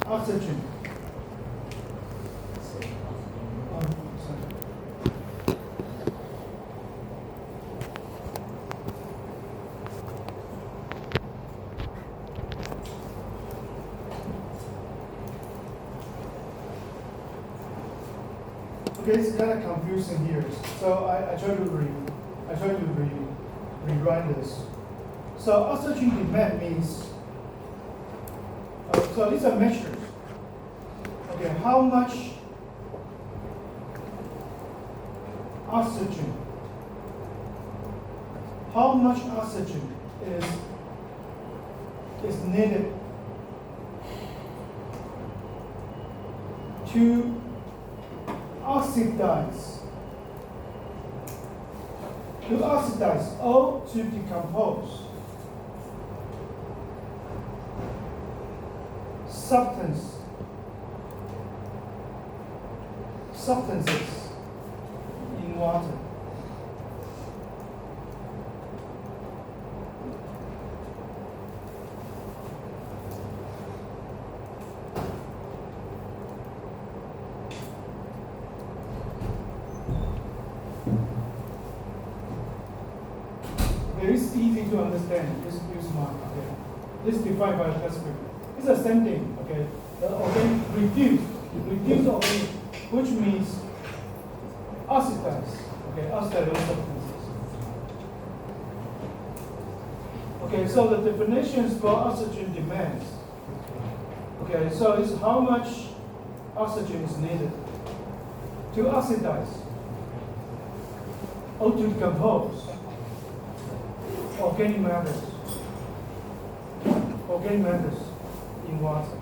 oxygen. Okay, it's kind of confusing here. So I try to rewrite this. So oxygen demand means, so these are measures. Okay, how much oxygen is needed to oxidize or to decompose substances in water. It's easy to understand. Just use mine. Okay. This is defined by the textbook. It's the same thing. Okay. The organic reduce organic, which means oxidize. Okay, oxidize those substances. Okay, so the definitions for oxygen demands. Okay, so it's how much oxygen is needed to oxidize or to decompose organic matters in water.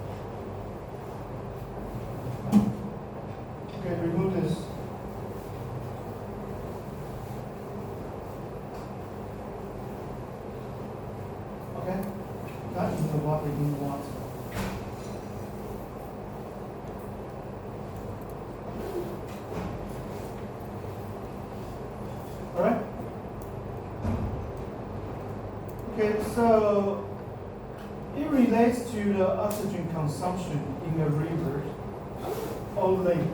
Okay, remove this. Okay, not in the water, in water. All right. Okay, so it relates to the oxygen consumption in a river or lake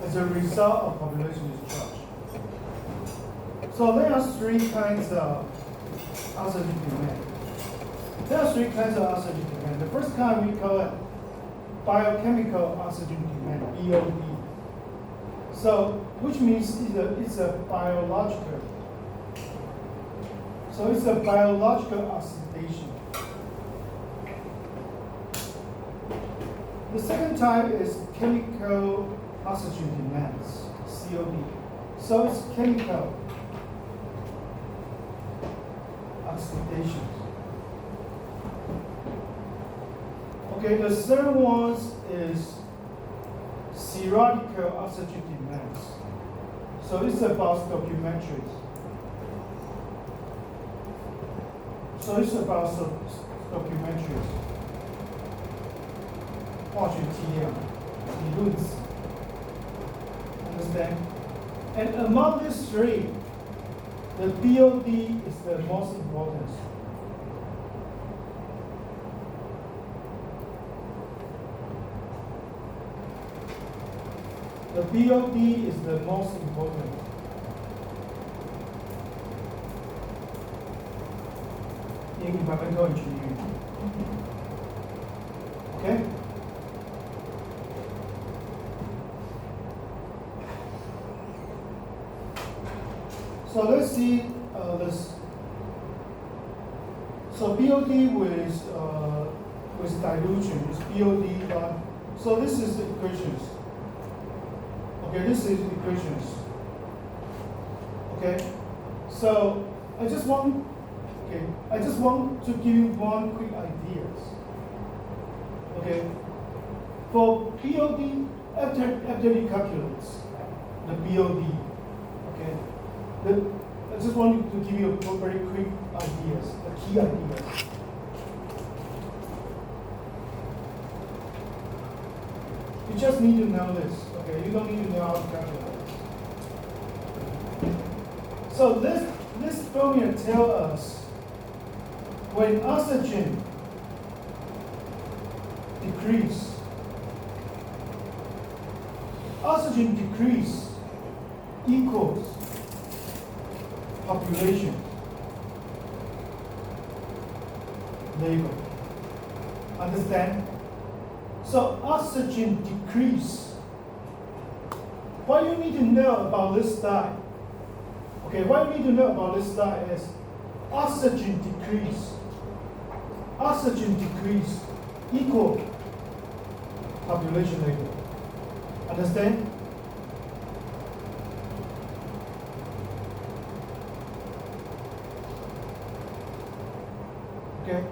as a result of population discharge. So there are three kinds of oxygen demand. The first kind we call it biochemical oxygen demand, BOD. So, which means it's a biological. So it's a biological oxidation. The second type is chemical oxygen demands, COD. So it's chemical oxidation. Okay, the third one is serological oxygen demands. So it's about stoichiometry. So it's about stoichiometry. 化学题啊，理论子 Understand? And among these three, the BOD is the most important. The BOD is the most important. In environmental engineering. Okay? So let's see this. So BOD with dilution is BOD dot. So this is the equations. Okay, this is the equations. Okay, so I just want to give you one quick ideas. Okay, for BOD after you calculate the BOD. Okay. I just wanted to give you a very quick ideas, the key ideas. You just need to know this, okay? You don't need to know how to calculate. So this formula tells us when oxygen decrease. Oxygen decrease equals population labor. Understand? So oxygen decrease. What you need to know about this slide, okay, what you need to know about this slide is oxygen decrease. Oxygen decrease equal population labor. Understand? Okay.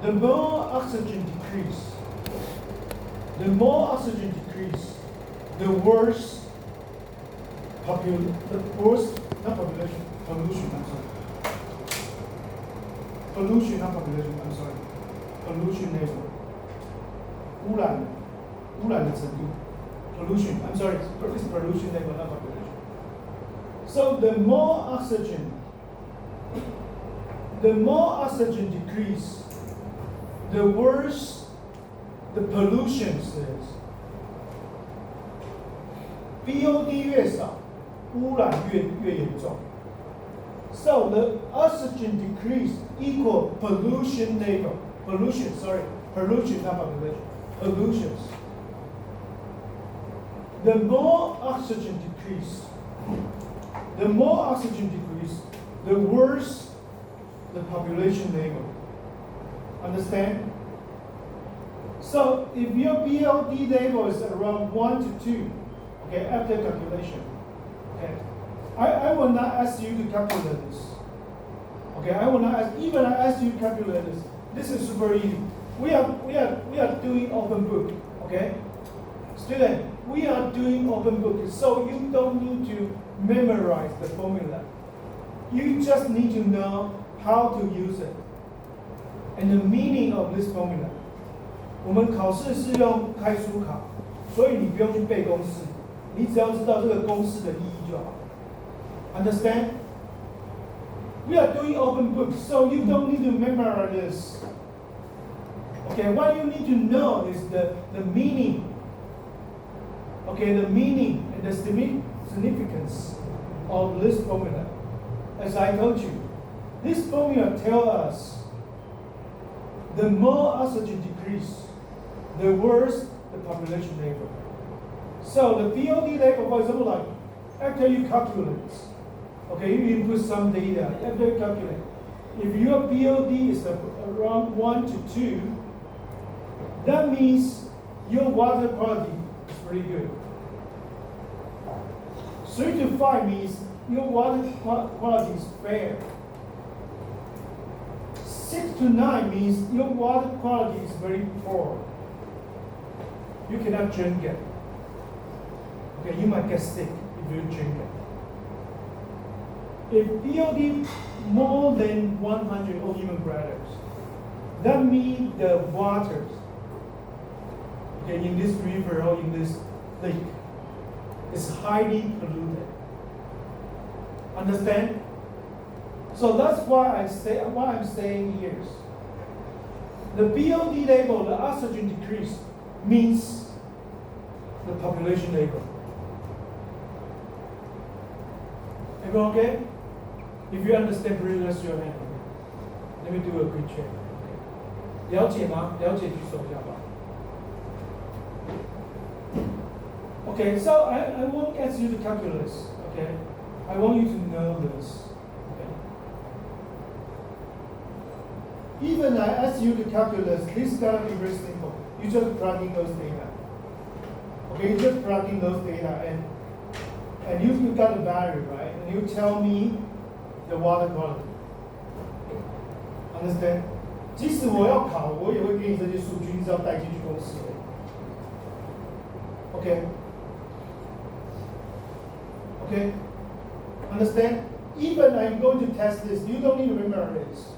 The more oxygen decrease, the worse pollution, I'm sorry. Pollution, not population, I'm sorry. Pollution level. 污染的程度 pollution, I'm sorry, it's pollution level, not population. So the more oxygen decrease, the worse the pollution is. BOD 越少，污染越严重。So the oxygen decrease equal pollution level. Pollution, not population. Pollutions. The more oxygen decrease, the worse the population level. Understand? So if your BOD level is around 1 to 2, okay, after calculation, okay, I will not ask you to calculate this. Okay, I will not ask, even I ask you to calculate this. This is super easy. We are doing open book, okay? Student, we are doing open book, so you don't need to memorize the formula. You just need to know how to use it and the meaning of this formula. 我们考试是用开书考，所以你不用去背公式，你只要知道这个公式的意义就好。Understand? We are doing open book, so you don't need to memorize this. Okay, what you need to know is the meaning. Okay, the meaning and the significance of this formula. As I told you, this formula tells us the more oxygen decrease, the worse the population level. So the BOD level, for example, like after you calculate, okay, you input some data, after you calculate, if your BOD is around 1 to 2, that means your water quality is pretty good. 3 to 5 means your water quality is fair. 6 to 9 means your water quality is very poor. You cannot drink it. Okay, you might get sick if you drink it. If BOD more than 100 or even greater, that means the waters, okay, in this river or in this lake is highly polluted. Understand? So that's why I'm saying here. The BOD level, the oxygen decrease, means the population level. Everyone okay? If you understand, please raise your hand. Let me do a quick check. 了解吗？了解举手一下吧。Okay, so I won't ask you to calculate this. Okay, I want you to know this. Even I ask you to calculate, this is gonna be very simple. You just plug in those data. Okay, you just plug in those data and you got a value, right? And you tell me the water quality. Understand? 即使我要考，我也会给你这些数据，你只要带进去公司。Okay? Okay? Understand? Even I'm going to test this, you don't need to remember this.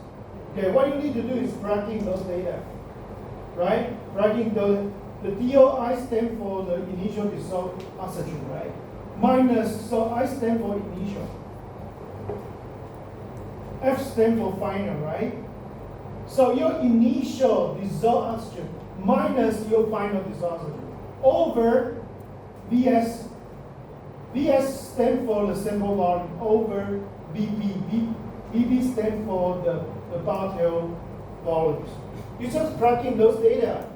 Okay, what you need to do is plug in those data, right? Plug in the DOI stand for the initial dissolved oxygen, right? Minus, so I stand for initial. F stand for final, right? So your initial dissolved oxygen minus your final dissolved oxygen over Vs. Vs stand for the sample volume over Vp. Vp stand for the bottle volumes. You just plug in those data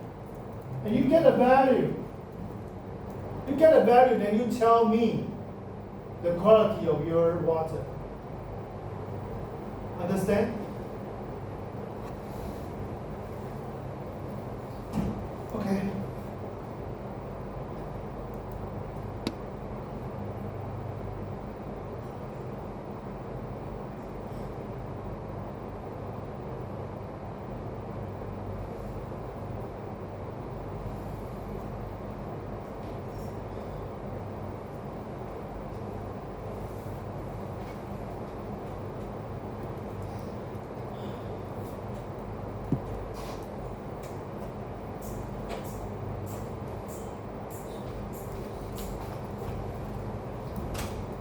and you get a value. You get a value, then you tell me the quality of your water. Understand? Okay.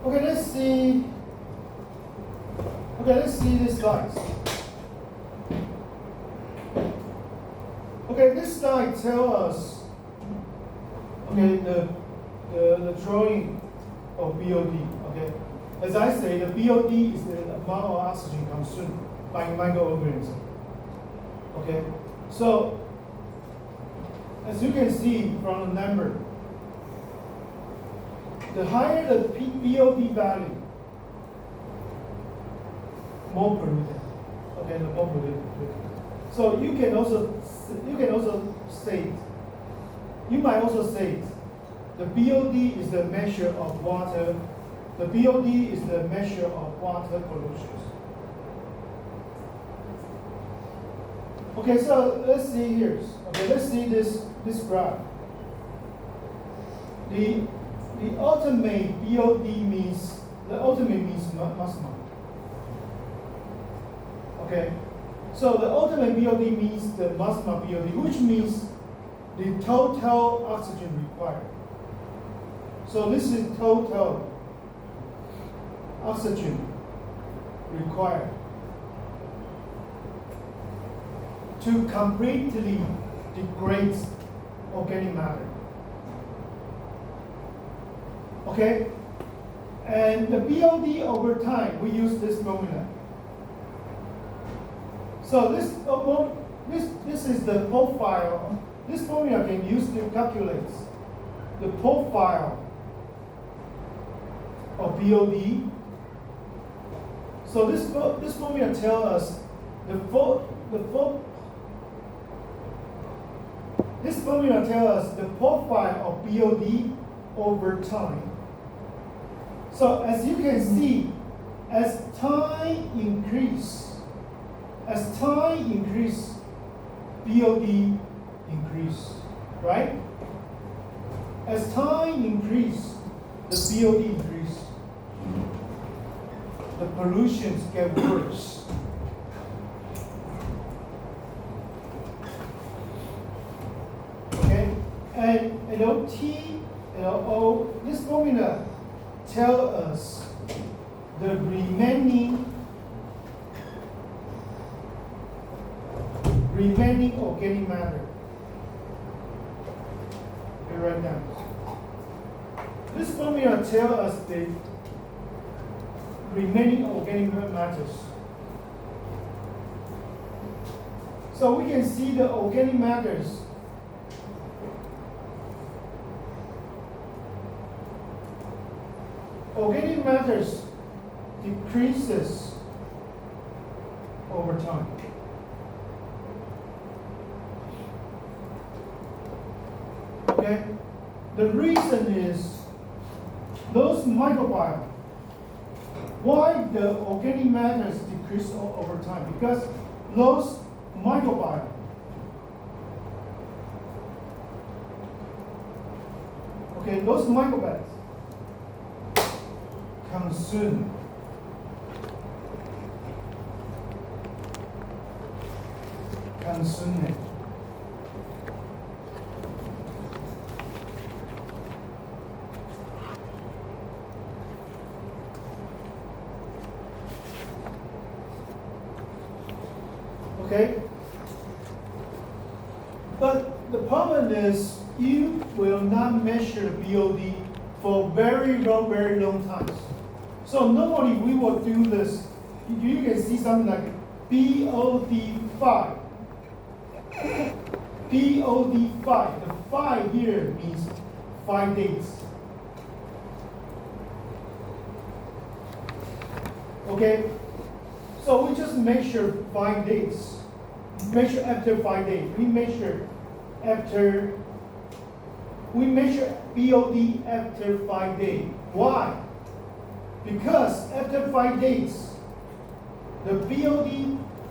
Okay, let's see. Okay, let's see this slide. Okay, this slide tells us, okay, the drawing of BOD. Okay, as I say, the BOD is the amount of oxygen consumed by microorganism. Okay, so as you can see from the number, the higher the BOD value, more polluted. Okay, the more polluted. So you can also state, you might also say, the BOD is the measure of water. The BOD is the measure of water pollution. Okay, so let's see here. Okay, let's see this graph. The ultimate BOD means maximum. Okay, so the ultimate BOD means the maximum BOD, which means the total oxygen required. So this is total oxygen required to completely degrade organic matter. Okay? And the BOD over time, we use this formula. So this is the profile. This formula can use to calculate the profile of BOD. So this formula tells us this formula tells us the profile of BOD over time. So as you can see, as time increase, BOD increase, right? As time increase, the BOD increase. The pollutions get worse. Okay, and T, O, this formula tell us the remaining organic matter. Okay, right now. This formula tell us the remaining organic matters. So we can see the organic matters. Organic matters decreases over time. Okay? The reason is those microbiome. Why the organic matters decrease over time? Because those microbiome those microbes consume it. Okay, But the problem is you will not measure BOD for very long times. So normally we will do this. You can see something like BOD5. BOD5. The 5 here means 5 days. Okay? So we just measure 5 days. Measure after 5 days. We measure BOD after 5 days. Why? Because after 5 days, the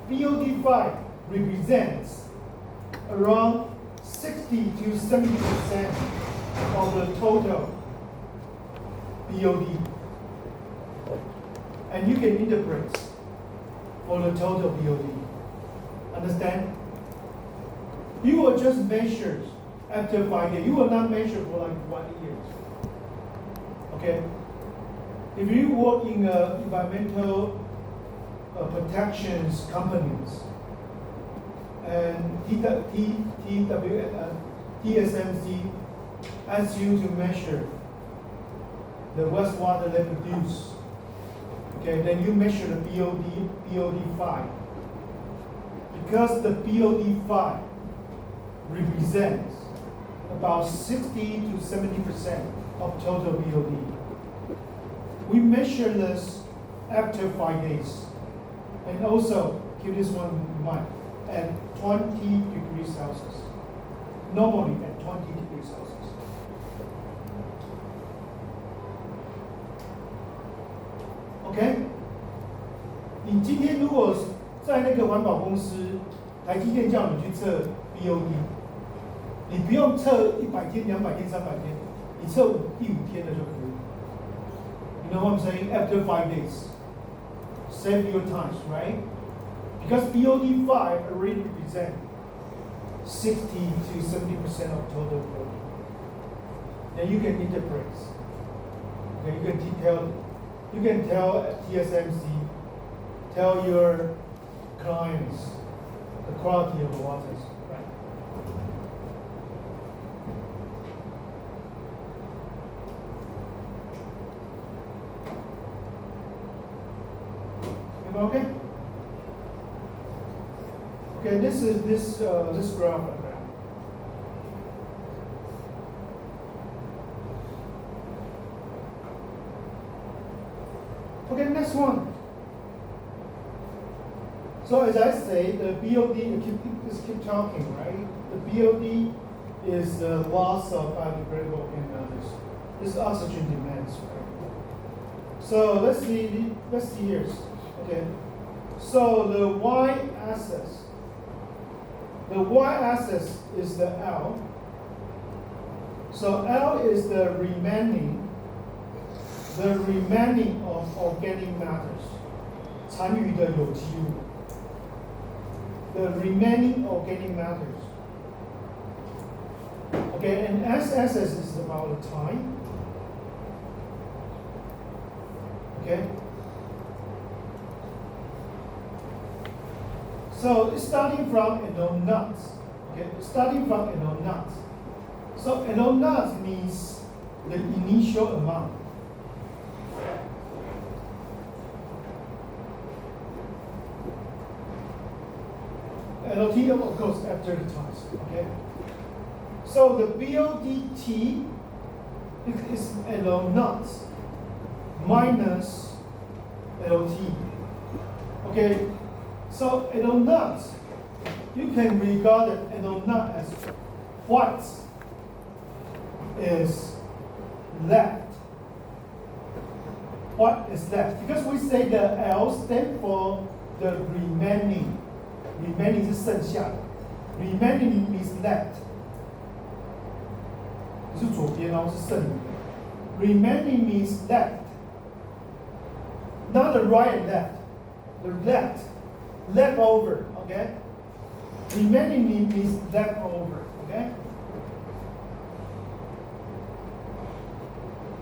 BOD5 represents around 60 to 70% of the total BOD. And you can interpret for the total BOD. Understand? You will just measure after 5 days. You will not measure for like 1 year. Okay? If you work in environmental protections companies and TSMC asks you to measure the wastewater they produce, okay, then you measure the BOD5. Because the BOD5 represents about 60 to 70% of total BOD. We measure this after 5 days. And also, keep this one in mind, at 20 degrees Celsius. Normally at 20 degrees Celsius. OK？ 你今天如果在那个环保公司，台积电叫你去测 BOD， 你不用测100天、200天、300天，你测第5天的就可以。You know what I'm saying? After 5 days. Save your times, right? Because BOD5 already represents 60 to 70% of total BOD. Then you can interpret. Then you can tell TSMC, tell your clients the quality of the waters, right? Okay. Okay, this is this graph right now. Okay, next one. So as I say, the BOD, keep talking, right? The BOD is the loss of biodegradable organisms. This is oxygen demands, right? So let's see here. Okay, so the y-axis is the L. So L is the remaining of organic matters. 残余的有机物 The remaining organic matters. Okay, and S-axis is about the time. Okay. So starting from anode nuts. Okay, starting from anode nuts. So anode nuts means the initial amount. LT of course after the times. Okay. So the BODT is anode nuts minus LT. Okay. So anode nuts, you can regard anode nut as what is left. What is left? Because we say the L stands for the remaining. Remaining 是剩下的 Remaining means left. 不是左边哦，是剩余的 Remaining means left. Not the right and left. The left. Leftover, okay? Remaining means leftover, okay?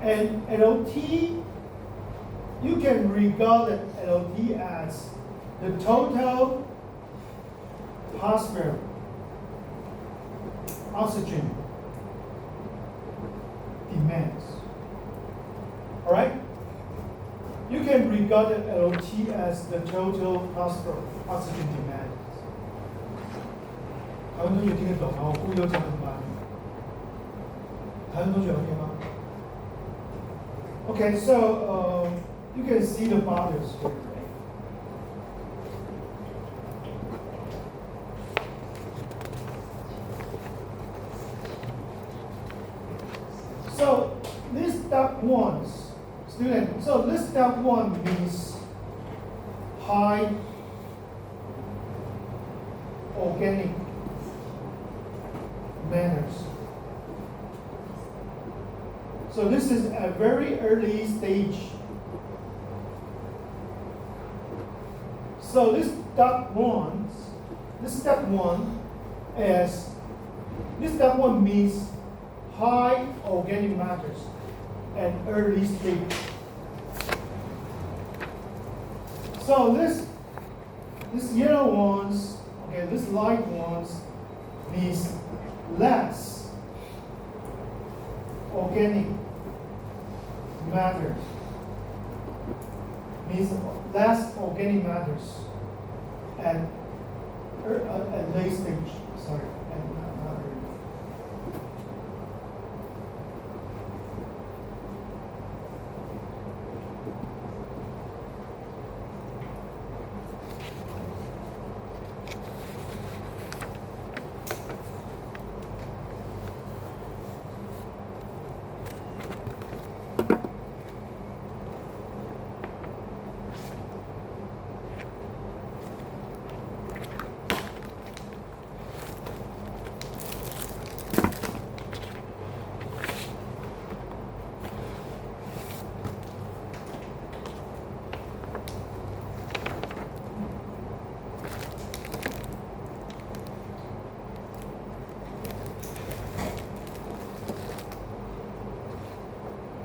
And LOT, you can regard LOT as the total phosphorus oxygen demands. All right? You can regard the LOT as the total possible oxygen demand. 台湾同学听得懂吗？我故意要讲很慢。台湾同学 OK 吗 ？Okay, so you can see the bottles here, right? So this step one, student. So this step one means high organic matters. So this is a very early stage. So this step one means high organic matters at early stage. So this yellow ones, okay, this light ones means less organic matters. Means less organic matters at late stage. Sorry, not early.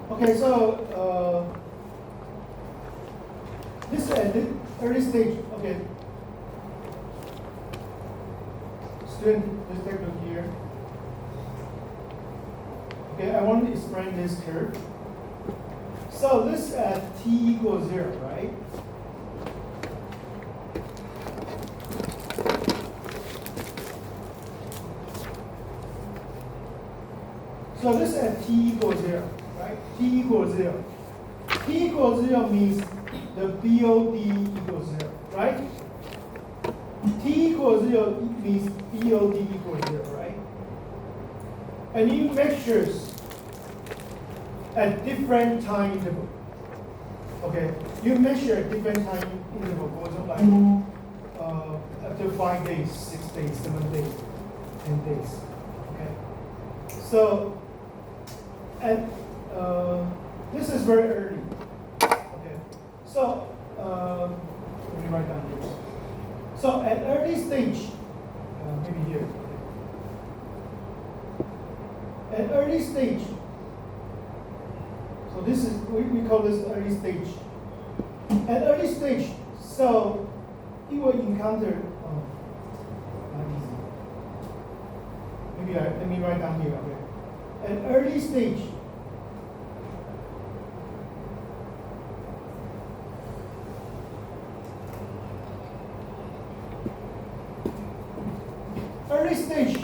Okay, so this is at the early stage. Okay, student, let's take a look here. Okay, I want to explain this curve. So this at t equals 0, right? So this at t equals 0. Right? T equals 0. T equals 0 means the BOD equals 0, right? T equals 0 means BOD equals 0, right? And you measures at different time interval. Okay, you measure at different time interval, for example, like after 5 days, 6 days, 7 days, 10 days. Okay, so at this is very early. Okay, so let me write down here. So at early stage, maybe here. At early stage, so this is we call this early stage. At early stage, so you will encounter. Not easy. Maybe let me write down here. Okay. At early stage. Early stage,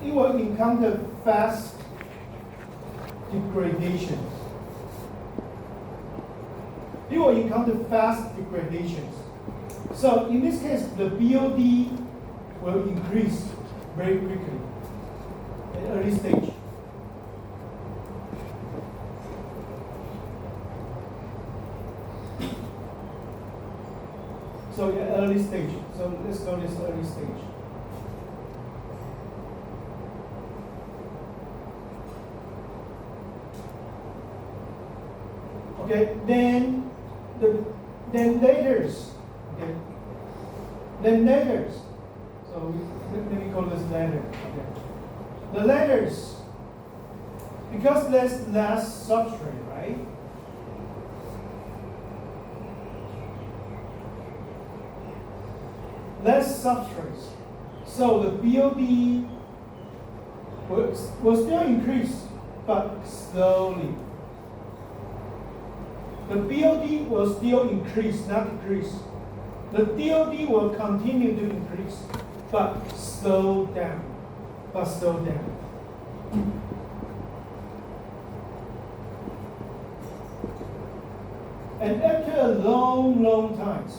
you will encounter fast degradations. You will encounter fast degradations. So in this case, the BOD will increase very quickly at early stage. So at early stage. So let's go this early stage. Okay, then laters. Okay, then laters. So let me call this later. Okay, the laters, because there's less substrate, right? Less substrates. So the BOD will still increase, but slowly. The BOD will still increase, not decrease. The DOD will continue to increase, but slow down. And after a long times,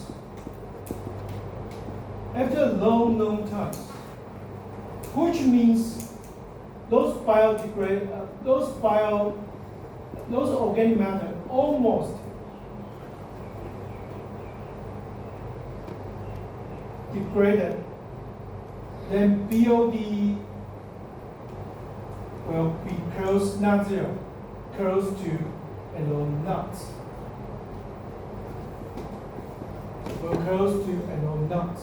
which means those organic matter almost degraded, then BOD will be close, not zero, close to a low not. Will close to a low not.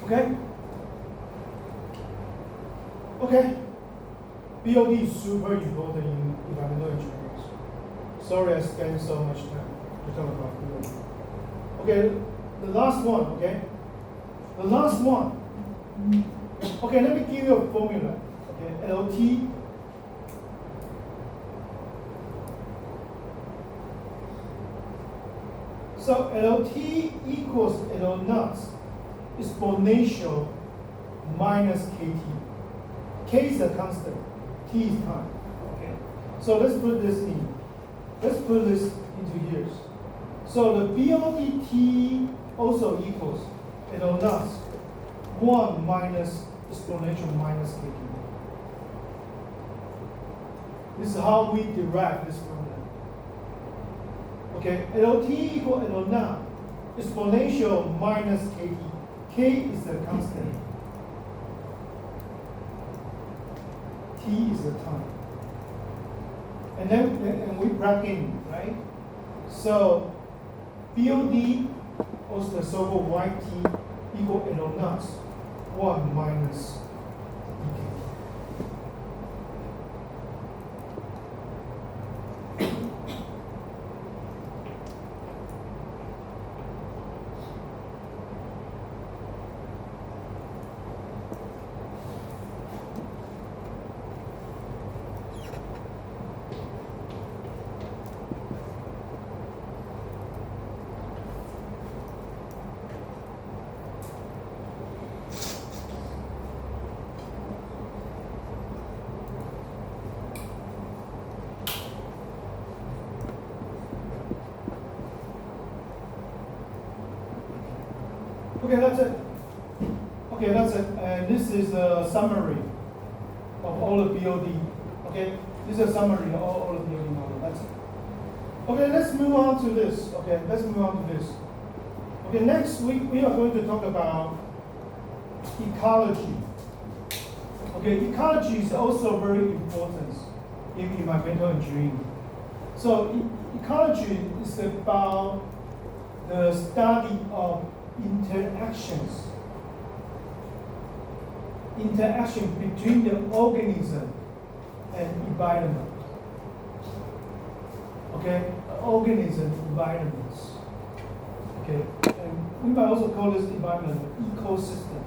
Okay? Okay. BOD is super important in environmental engineering. Sorry I spent so much time to talk about BOD. Okay, the last one, okay? The last one. Okay, let me give you a formula. Okay, LT so LT equals L naught exponential minus KT. K is a constant, T is time. Okay. So let's put this into here. So the BODT also equals L naught 1 minus exponential minus KT. This is how we derive this formula. Okay, LT equals L naught exponential minus KT. K is the constant. T is the time. And then we plug in, right? So BOD, also the so-called YT, equal L naught 1 minus dk. Okay, that's it. Okay, that's it. And this is a summary of all the BOD. Okay, this is a summary of all the BOD model. That's it. Okay, let's move on to this. Okay, let's move on to this. Okay, next week we are going to talk about ecology. Okay, ecology is also very important in environmental engineering. So ecology is about the study of interaction between the organism and environment. Okay, organism environments. Okay, and we might also call this environment ecosystem.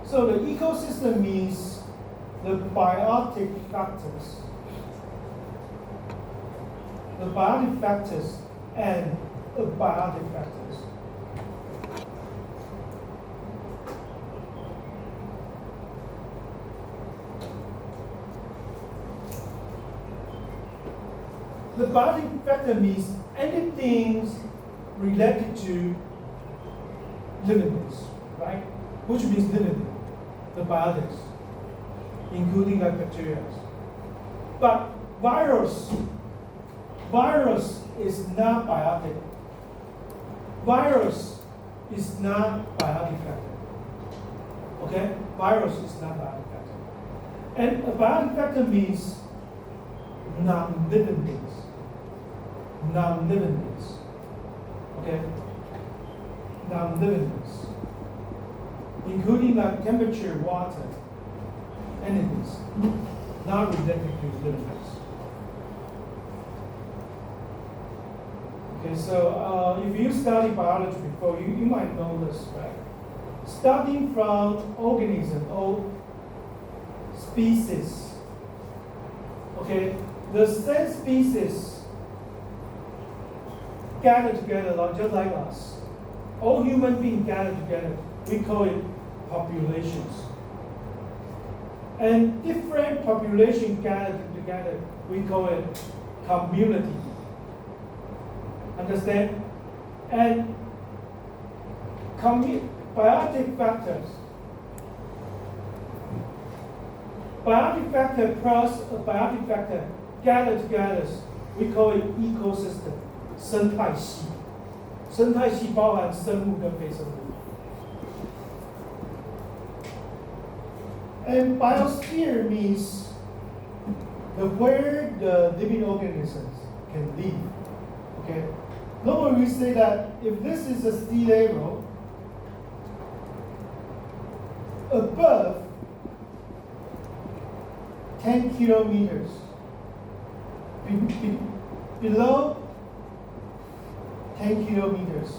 So the ecosystem means the biotic factors. The biotic factors and abiotic factors. The biotic factor means anything related to living things, right? Which means living, the biotics, including like bacteria. But virus is not biotic. Virus is not biotic factor. Okay? Virus is not biotic factor. And a biotic factor means non-living things. Non-living things. Okay? Non-living things. Including like temperature, water, anything. Not related to living things. Okay, so if you study biology before, you might know this, right? Starting from organism or species, okay, the same species gather together, just like us. All human beings gather together. We call it populations. And different populations gathered together, we call it community. Understand? And biotic factors. Biotic factor plus a biotic factor gathered together, we call it ecosystem. 生态系。生态系包含生物跟非生物。And biosphere means where the living organisms can live. Okay? Normally we say that if this is a sea level, above 10 kilometers, below 10 kilometers.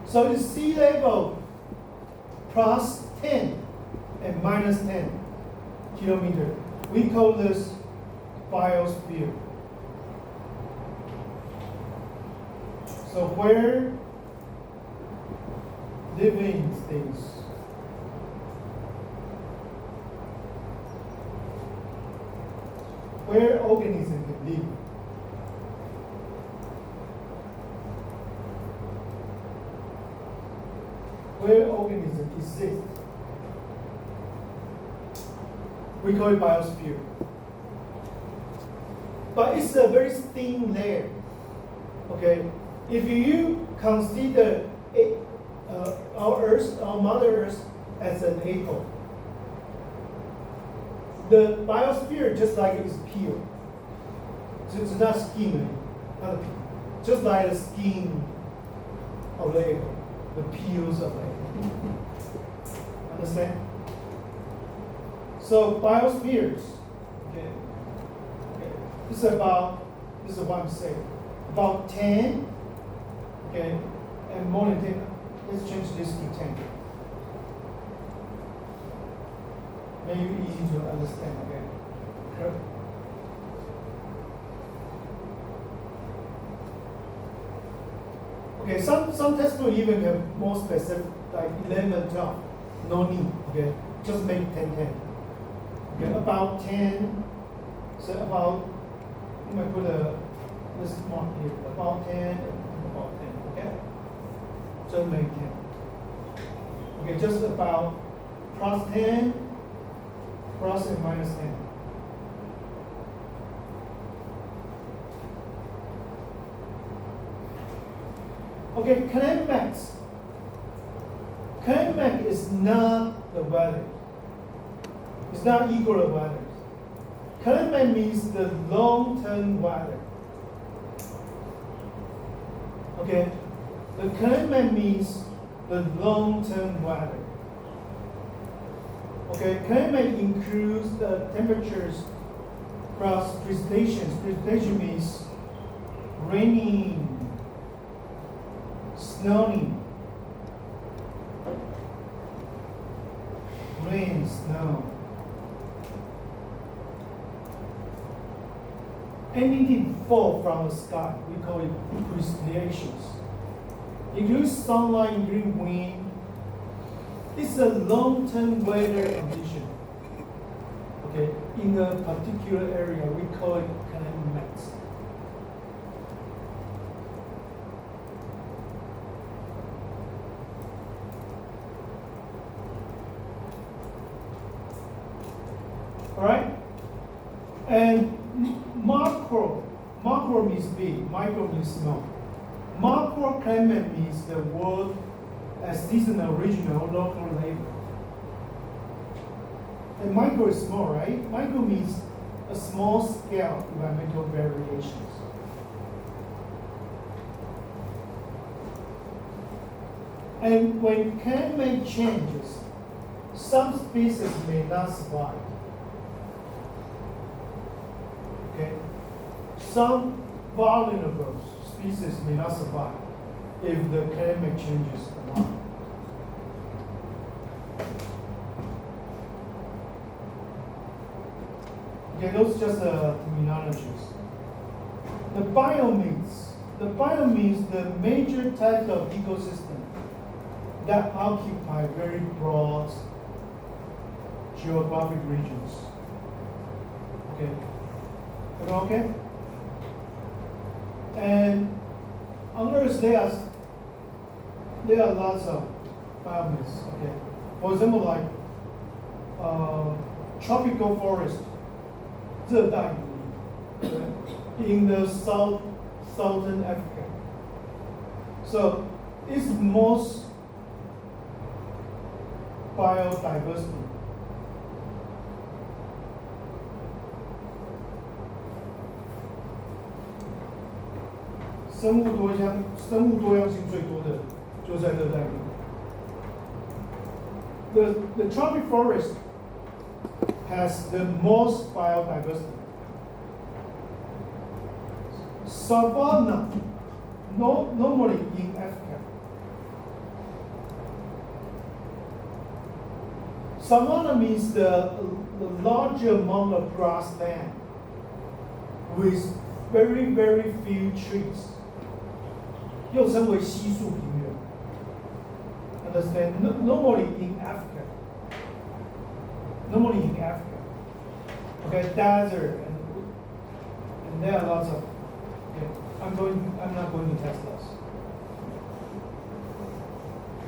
So it's sea level plus 10 and minus 10 kilometers. We call this biosphere. So where living things where organisms can live. Where organisms exist. We call it biosphere. But it's a very thin layer. Okay? If you consider our Earth, our Mother Earth, as an atom, the biosphere just like it's peel. So it's not skin, just like the skin of the atom, the peels of the atom. Understand? So biospheres, okay. This is what I'm saying. About 10, okay, and more than 10. Let's change this to 10. Maybe easy to understand again. Okay. Okay, some textbooks even have more specific, like 11, 12. No need, okay? Just make 10, 10. Okay, about 10, so about, you might put this mark here, about 10 and about 10, okay? Just make 10. Okay, just about plus 10, plus and minus 10. Okay, climax. Climax is not the weather. It's not equal to weather. Climate means the long-term weather. Okay? The climate means the long-term weather. Okay? Climate includes the temperatures plus precipitation. Precipitation means raining, snowing. Rain, snow. Anything fall from the sky, we call it precipitations. Includes sunlight, including wind. It's a long-term weather condition. Okay, in a particular area, we call it climate. All right, and macro means big, micro means small. Macro climate means the world as seasonal, regional, local level. And micro is small, right? Micro means a small scale environmental variations. And when climate changes, some species may not survive. Okay? Some vulnerable species may not survive if the climate changes a lot. Okay, those just terminologies. The biome means the major type of ecosystem that occupy very broad geographic regions. Okay, okay? And on Earth there are lots of biomes. Okay, for example, like tropical forest, 热带雨林 in the southern Africa. So it's most biodiversity.生物多样性最多的就在热带雨林。The tropic forest has the most biodiversity. Savanna, normally in Africa. Savanna means the larger amount of grassland with very, very few trees. 又称为稀树平原。Understand? Normally in Africa. Normally in Africa. Okay, desert and there are lots of. Okay, I'm not going to test those.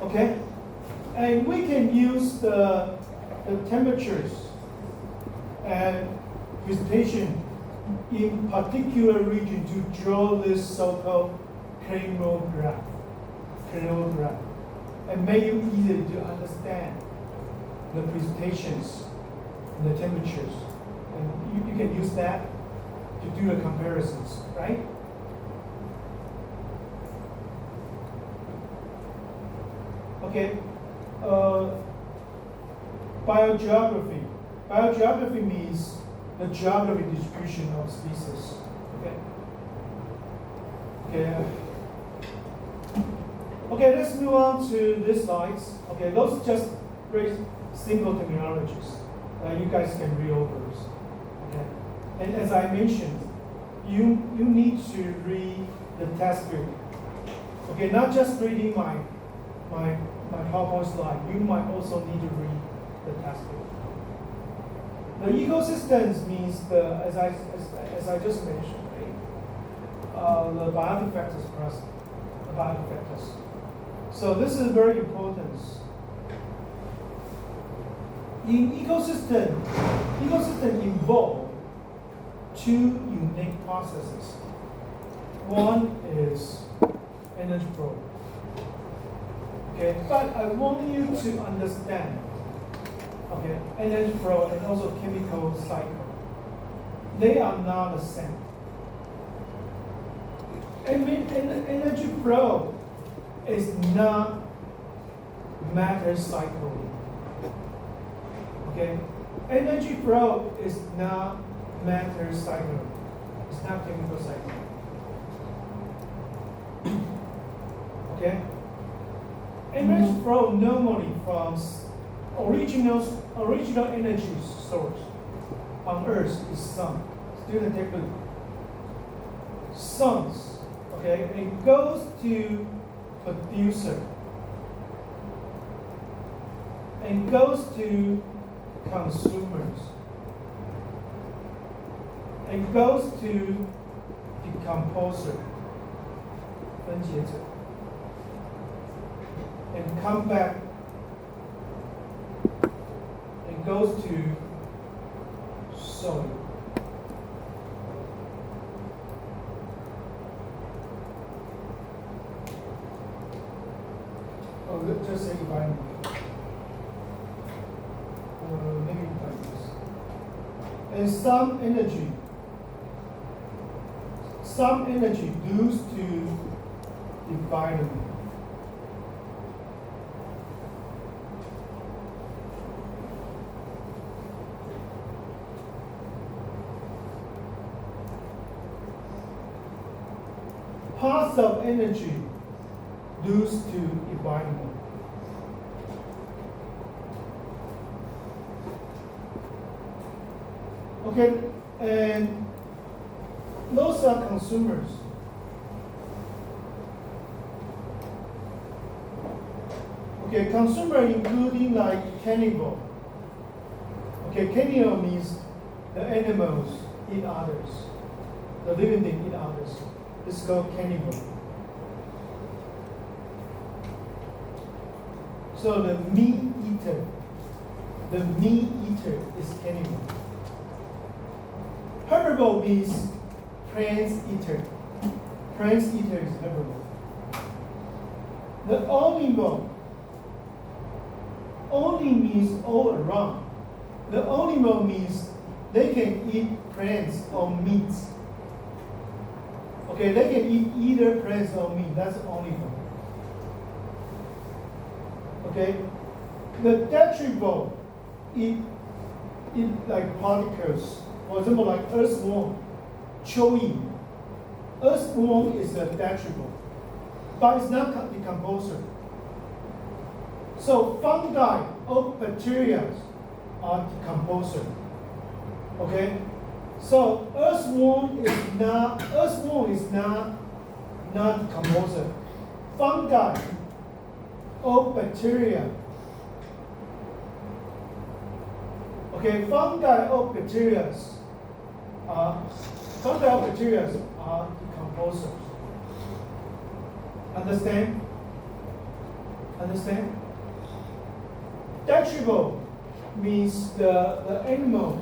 Okay, and we can use the temperatures and precipitation in particular region to draw this so-called climograph, and make it easy to understand the precipitations and the temperatures. And you can use that to do the comparisons, right? Okay. Biogeography. Biogeography means the geography distribution of species. Okay. Okay. Okay, let's move on to these slides. Okay, those are just very simple terminologies. You guys can read over this. Okay. And as I mentioned, you need to read the textbook. Okay, not just reading my PowerPoint slide. You might also need to read the textbook. The ecosystems means as I just mentioned, right? The biotic factors present. The biotic factors. So this is very important. In ecosystem involve two unique processes. One is energy flow. Okay, but I want you to understand. Okay, energy flow and also chemical cycle. They are not the same. Energy flow is not matter cycling. Okay? Energy flow is not matter cycling. It's not chemical cycling. Okay? Energy flow normally from original energy source on Earth is sun. Student take a look. Suns. Okay, it goes to producer and goes to consumers and goes to decomposer, 分解者, and come back and goes to soil. Just say goodbye. Maybe like this. and some energy due to environment. Parts of energy due to environment. Okay, and those are consumers. Okay, consumer including like cannibal. Okay, cannibal means the animals eat others, the living thing eat others. It's called cannibal. So the meat eater is cannibal. Herbivore means plants eater. Plants eater is herbivore. The omnivore only means all around. The omnivore means they can eat plants or meats. Okay, they can eat either plants or meat. That's omnivore. Okay, the detritivore eat like particles. For example, like earthworm, chewing. Earthworm is a detritivore, but it's not a decomposer. So fungi or bacteria are decomposer. Okay, so earthworm is not decomposer. Fungi or bacteria. Okay, fungi or bacteria are decomposers. Understand? Detritivore means the animal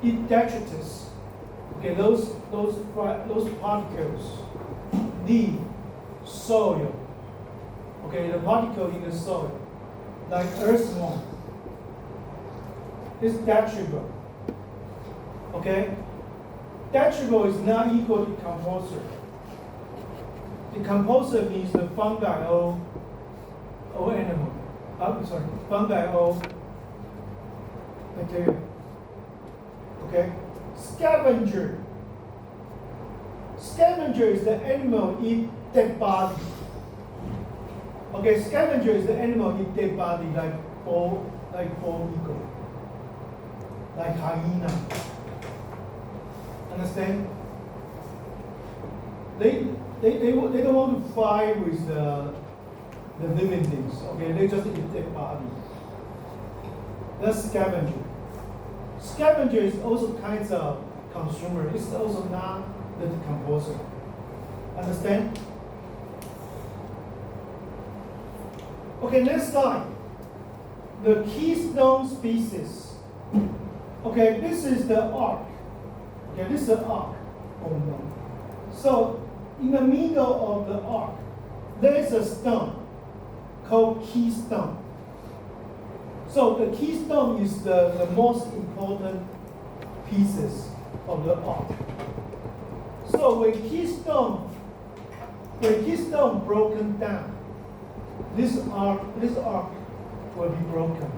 eat detritus. Okay, those particles leave soil. Okay, the particle in the soil, like earthworm, is detritivore. Okay, detritivore is not equal to decomposer. Decomposer means the fungi or animal. Fungi or bacteria. Okay, scavenger. Scavenger is the animal eat dead body. Okay, scavenger is the animal eat dead body like bald eagle, like hyena. Understand? They don't want to fight with the living things. Okay, they just eat dead body. That's scavenger. Scavenger is also kinds of consumer. It's also not the decomposer. Understand? Okay, next slide. The keystone species. Okay, this is the arc. Okay, this is the arc. Oh no. So in the middle of the arc, there is a stone called keystone. So the keystone is the most important pieces of the arc. So when keystone broken down, this arc will be broken.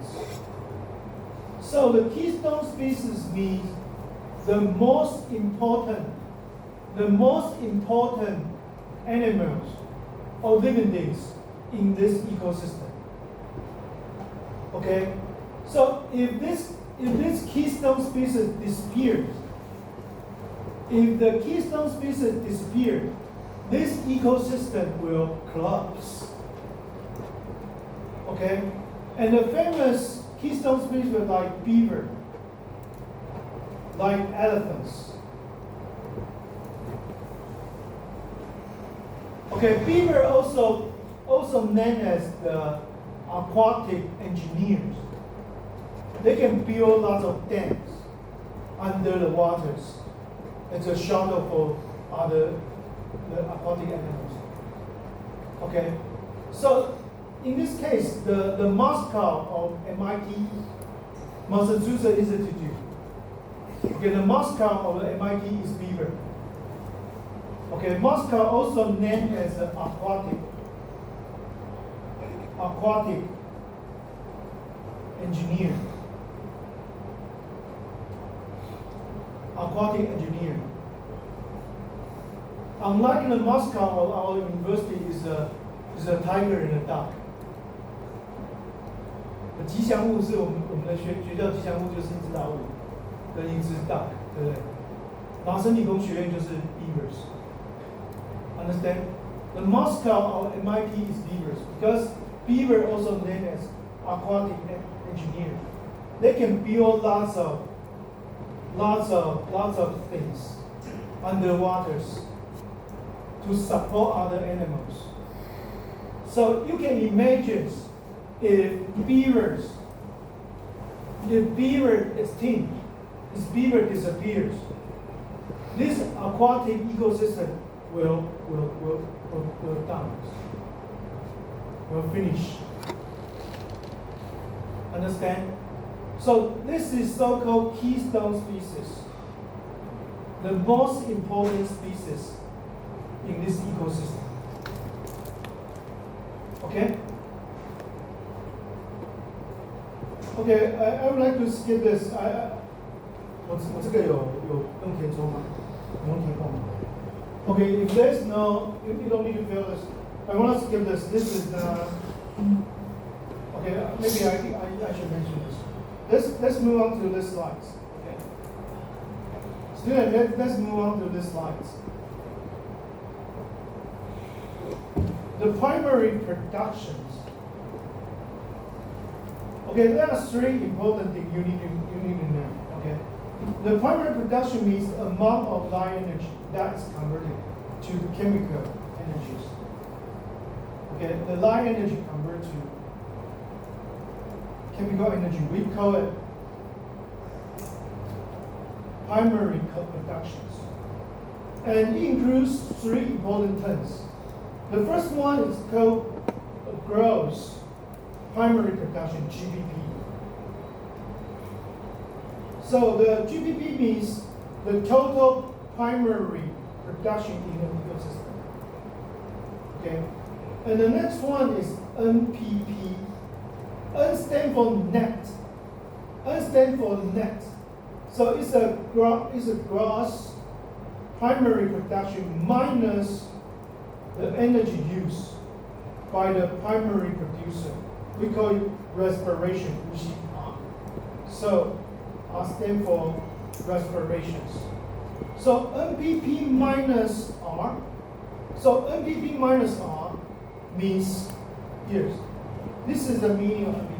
So the keystone species means the most important animals or living things in this ecosystem. Okay, so if this keystone species disappears, this ecosystem will collapse. Okay, and the famous keystone species are like beaver, like elephants. Okay, beaver also known as the aquatic engineers. They can build lots of dams under the waters as a shelter for the aquatic animals. Okay, so in this case, the mascot of MIT Massachusetts Institute Okay, the mascot of the MIT is beaver. Okay, mascot also named as aquatic engineer. Aquatic engineer. Unlike the mascot of our university is a tiger and a duck. 吉祥物是我们的学校吉祥物就是一只老虎跟一只 duck， 对不对？麻省理工学院就是 beavers。Understand? The mascot of MIT is beavers because beaver also named as aquatic engineer. They can build lots of things underwaters to support other animals. So you can imagine if beaver extinct, if beaver disappears, this aquatic ecosystem will die, will finish. Understand? So this is so-called keystone species, the most important species in this ecosystem. Okay? Okay, I would like to skip this. 我这个有用填充吗？不用填空吗？ Okay, if there's no, you don't need to fill this. I want to skip this. This is okay. Maybe I should mention this. Let's move on to this slides. Okay. Student, let's move on to this slides. The primary productions. Okay, there are three important things you need to know. Okay, the primary production means the amount of light energy that is converted to chemical energies. Okay, the light energy converted to chemical energy. We call it primary productions, and it includes three important terms. The first one is called gross primary production, GPP. So the GPP means the total primary production in an ecosystem. Okay, and the next one is NPP. N stands for net. N stands for net. So it's a gross primary production minus the energy used by the primary producer. We call it respiration, so R stands for respirations. So NPP minus R. So NPP minus R means, yes, this is the meaning of NPP.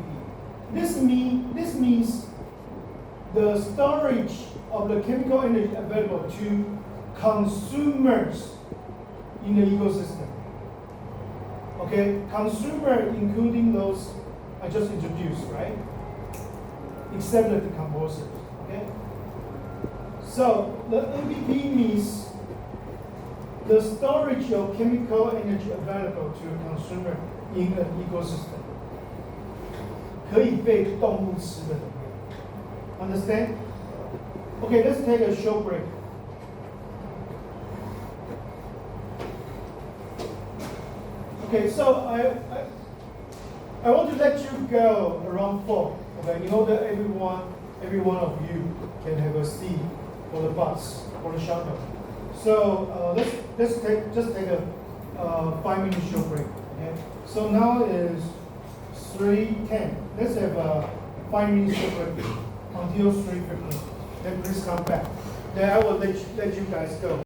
This means the storage of the chemical energy available to consumers in the ecosystem. Okay, consumer including those I just introduced, right? Except the decomposers. Okay. So the NPP means the storage of chemical energy available to a consumer in an ecosystem. 可以被动物吃的能量。Understand? Okay, let's take a short break. Okay, so I want to let you go around 4. Okay, you know that every one of you can have a seat for the bus or the shuttle. So let's take a 5-minute short break. Okay, so now is 3:10. Let's have a 5-minute short break until 3:15. Then please come back. Then I will let you guys go.